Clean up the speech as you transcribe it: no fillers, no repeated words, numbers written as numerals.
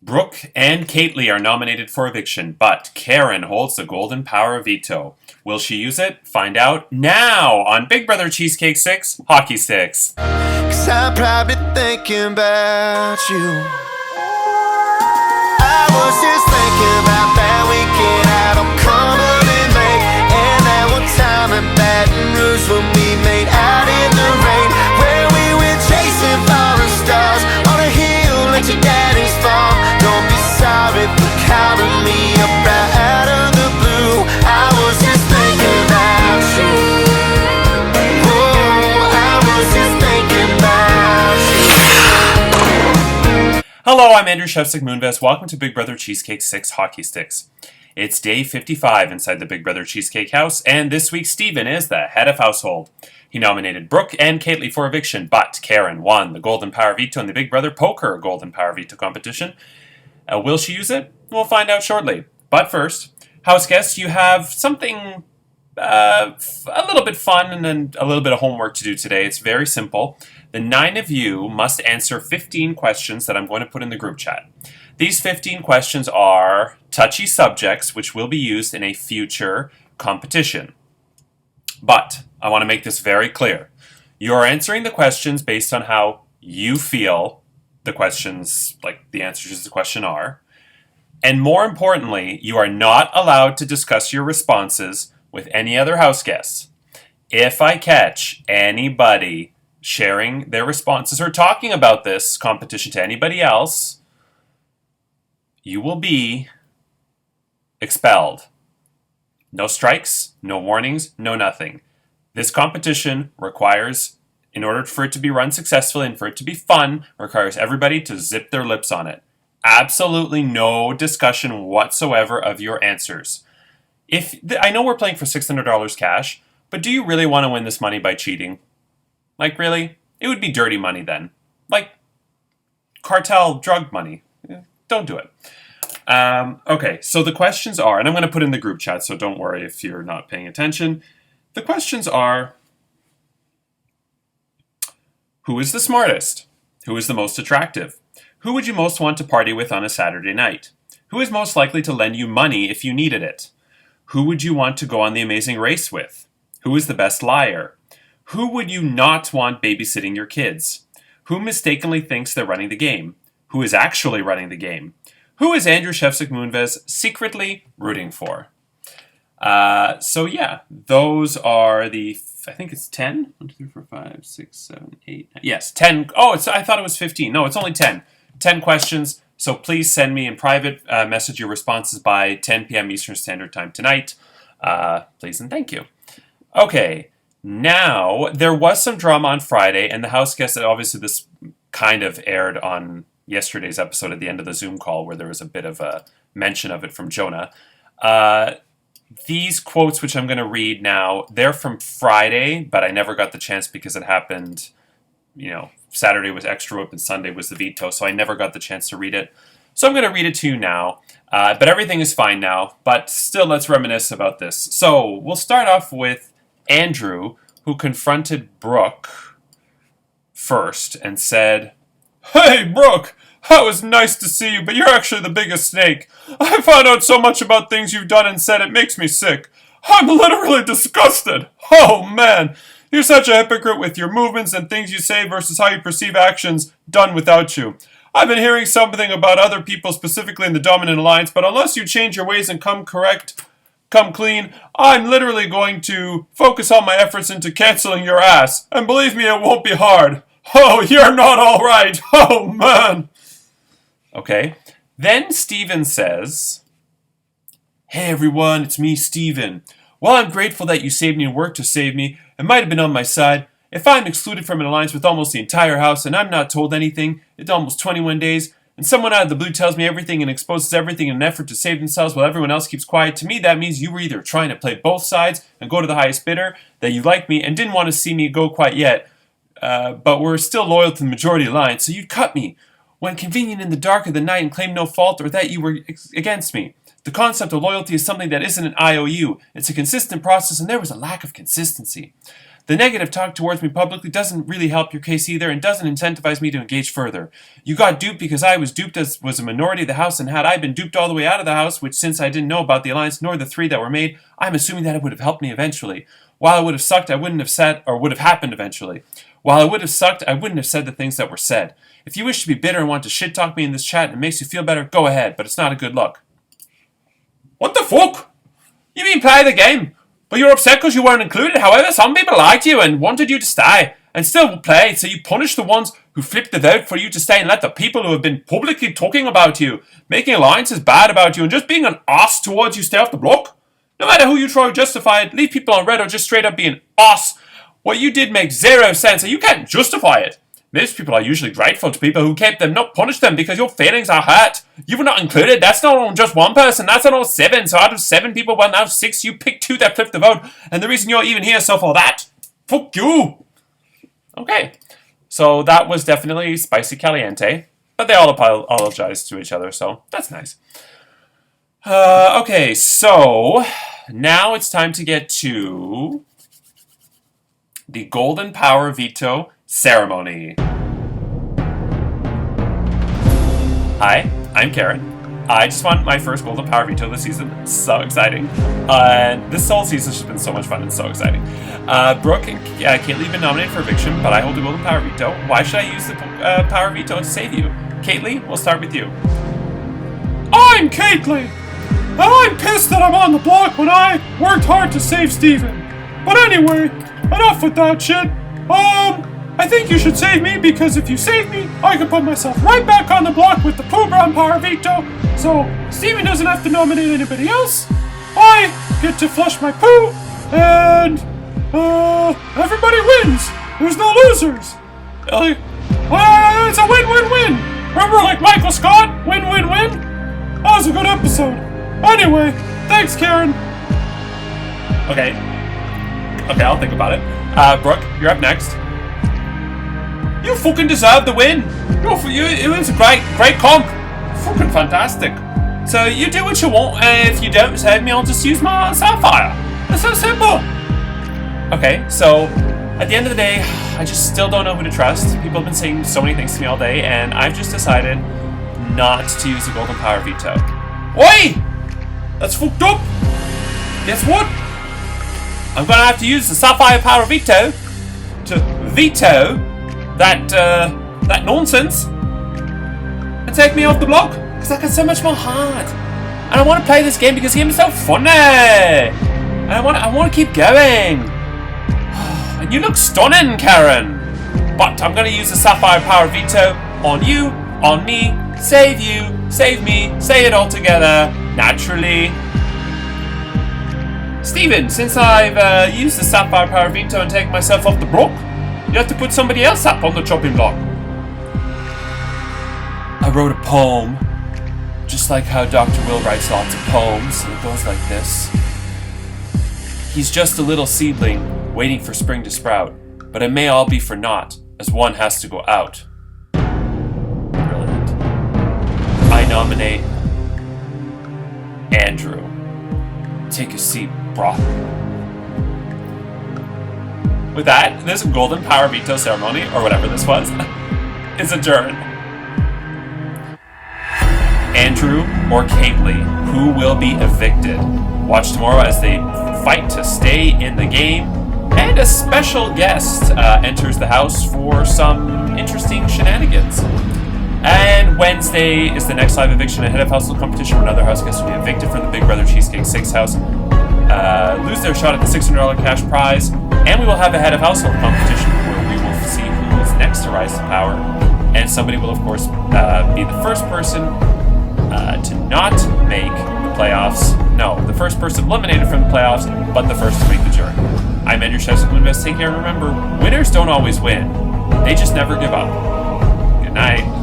Brooke and Kately are nominated for eviction, but Karen holds the golden power of veto. Will she use it? Find out now on Big Brother Cheesecake 6 Hockey Sticks. 'Cause I'm probably thinking about you. I was just thinking about that weekend out on Cumberland Lake, and that one time in Baton Rouge when we made out in the rain, where we were chasing falling stars on a hill at your daddy's farm. Don't be sorry for calling me up right out of the blue. I was just thinking about you. Oh, I was just thinking about you. Hello, I'm Andrew Shevsik Moonves. Welcome to Big Brother Cheesecake 6 Hockey Sticks. It's day 55 inside the Big Brother Cheesecake house, and this week Steven is the head of household. He nominated Brooke and Kately for eviction, but Karen won the Golden Power Veto in the Big Brother Poker Golden Power Veto competition. Will she use it? We'll find out shortly. But first, house guests, you have something a little bit fun and a little bit of homework to do today. It's very simple. The 9 of you must answer 15 questions that I'm going to put in the group chat. These 15 questions are touchy subjects, which will be used in a future competition. But I want to make this very clear. You're answering the questions based on how you feel the questions, like the answers to the question are. And more importantly, you are not allowed to discuss your responses with any other house guests. If I catch anybody sharing their responses or talking about this competition to anybody else, you will be expelled. No strikes, no warnings, no nothing. This competition requires, in order for it to be run successfully and for it to be fun, requires everybody to zip their lips on it. Absolutely no discussion whatsoever of your answers. I know we're playing for $600 cash, but do you really want to win this money by cheating? Like, really? It would be dirty money then. Like, cartel drug money. Don't do it. Okay, so the questions are, and I'm going to put in the group chat, so don't worry if you're not paying attention. The questions are, who is the smartest? Who is the most attractive? Who would you most want to party with on a Saturday night? Who is most likely to lend you money if you needed it? Who would you want to go on the amazing race with? Who is the best liar? Who would you not want babysitting your kids? Who mistakenly thinks they're running the game? Who is actually running the game? Who is Andrew Shevsik Moonves secretly rooting for? So yeah, those are the, I think it's 10? 1, 2, 3, 4, 5, 6, 7, 8, 9. Yes, 10. Oh, I thought it was 15. No, it's only 10. 10 questions. So please send me in private message your responses by 10 p.m. Eastern Standard Time tonight. Please and thank you. Okay, now there was some drama on Friday, and the house guests, obviously this kind of aired on yesterday's episode at the end of the Zoom call where there was a bit of a mention of it from Jonah. These quotes, which I'm going to read now, they're from Friday, but I never got the chance because it happened, Saturday was extra whip and Sunday was the veto, so I never got the chance to read it. So I'm going to read it to you now, but everything is fine now, but still let's reminisce about this. So we'll start off with Andrew, who confronted Brooke first and said, "Hey, Brooke, that was nice to see you, but you're actually the biggest snake. I found out so much about things you've done and said it makes me sick. I'm literally disgusted. Oh, man. You're such a hypocrite with your movements and things you say versus how you perceive actions done without you. I've been hearing something about other people, specifically in the Dominant Alliance, but unless you change your ways and come clean, I'm literally going to focus all my efforts into canceling your ass. And believe me, it won't be hard. Oh, you're not all right. Oh, man." Okay. Then Steven says, "Hey, everyone, it's me, Steven. While I'm grateful that you saved me and worked to save me, it might have been on my side. If I'm excluded from an alliance with almost the entire house and I'm not told anything, it's almost 21 days, and someone out of the blue tells me everything and exposes everything in an effort to save themselves while everyone else keeps quiet, to me that means you were either trying to play both sides and go to the highest bidder, that you like me and didn't want to see me go quite yet, but were still loyal to the majority alliance, so you'd cut me when convenient in the dark of the night and claim no fault or that you were against me. The concept of loyalty is something that isn't an IOU. It's a consistent process, and there was a lack of consistency. The negative talk towards me publicly doesn't really help your case either and doesn't incentivize me to engage further. You got duped because I was duped as was a minority of the House, and had I been duped all the way out of the House, which since I didn't know about the alliance nor the 3 that were made, I'm assuming that it would have helped me eventually. While it would have sucked, I wouldn't have said, or would have happened eventually. While it would have sucked, I wouldn't have said the things that were said. If you wish to be bitter and want to shit-talk me in this chat and it makes you feel better, go ahead, but it's not a good look. What the fuck? You mean play the game? But you're upset because you weren't included. However, some people liked you and wanted you to stay and still play, so you punish the ones who flipped the vote for you to stay and let the people who have been publicly talking about you, making alliances bad about you, and just being an ass towards you stay off the block. No matter who you try to justify it, leave people on red or just straight up be an ass. What you did makes 0 sense and you can't justify it. Most people are usually grateful to people who kept them, not punish them, because your feelings are hurt. You were not included. That's not on just one person. That's on all 7. So out of 7 people, well, now 6, you picked 2 that flipped the vote. And the reason you're even here, so for that, fuck you. Okay. So that was definitely spicy caliente. But they all apologized to each other, so that's nice. Okay, so now it's time to get to the Golden Power Veto ceremony. Hi, I'm Karen. I just won my first Golden Power Veto this season. It's so exciting. And this whole season's just been so much fun and so exciting. Brooke and Caitlin have been nominated for eviction, but I hold the Golden Power Veto. Why should I use the Power Veto to save you? Caitlin, we'll start with you. I'm Caitlin! I'm pissed that I'm on the block when I worked hard to save Steven. But anyway, enough with that shit. I think you should save me because if you save me, I can put myself right back on the block with the Pooh Brown Power Veto. So Steven doesn't have to nominate anybody else. I get to flush my poo, and everybody wins. There's no losers. It's a win-win-win. Remember, like Michael Scott, win-win-win. That was a good episode. Anyway, thanks, Karen. Okay, I'll think about it. Brooke, you're up next. You fucking deserve the win. It was a great comp. Fucking fantastic. So you do what you want, and if you don't save me, I'll just use my Sapphire. It's so simple. Okay, so at the end of the day, I just still don't know who to trust. People have been saying so many things to me all day, and I've just decided not to use the Golden Power Veto. Oi! That's fucked up. Guess what? I'm gonna have to use the Sapphire Power Veto to veto that nonsense and take me off the block because I got so much more heart. And I want to play this game because the game is so funny. And I want to keep going. And you look stunning, Karen. But I'm gonna use the Sapphire Power Veto on you, on me, save you, save me, say it all together, naturally. Steven, since I've used the Sapphire Power Veto and taken myself off the block, you have to put somebody else up on the chopping block. I wrote a poem, just like how Dr. Will writes lots of poems, and it goes like this. He's just a little seedling, waiting for spring to sprout, but it may all be for naught, as one has to go out. Brilliant. I nominate Andrew. Take a seat, brah. With that, this Golden Power Veto ceremony, or whatever this was, is adjourned. Andrew or Caitlin, who will be evicted? Watch tomorrow as they fight to stay in the game, and a special guest enters the house for some interesting shenanigans. And Wednesday is the next live eviction ahead of household competition where another house guest will be evicted from the Big Brother Cheesecake 6 house, lose their shot at the $600 cash prize, and we will have a head of household competition where we will see who is next to rise to power, and somebody will of course be the first person to not make the playoffs. No, the first person eliminated from the playoffs, but the first to make the journey. I'm Andrew Cheesecake. Take care, and remember, winners don't always win. They just never give up. Good night.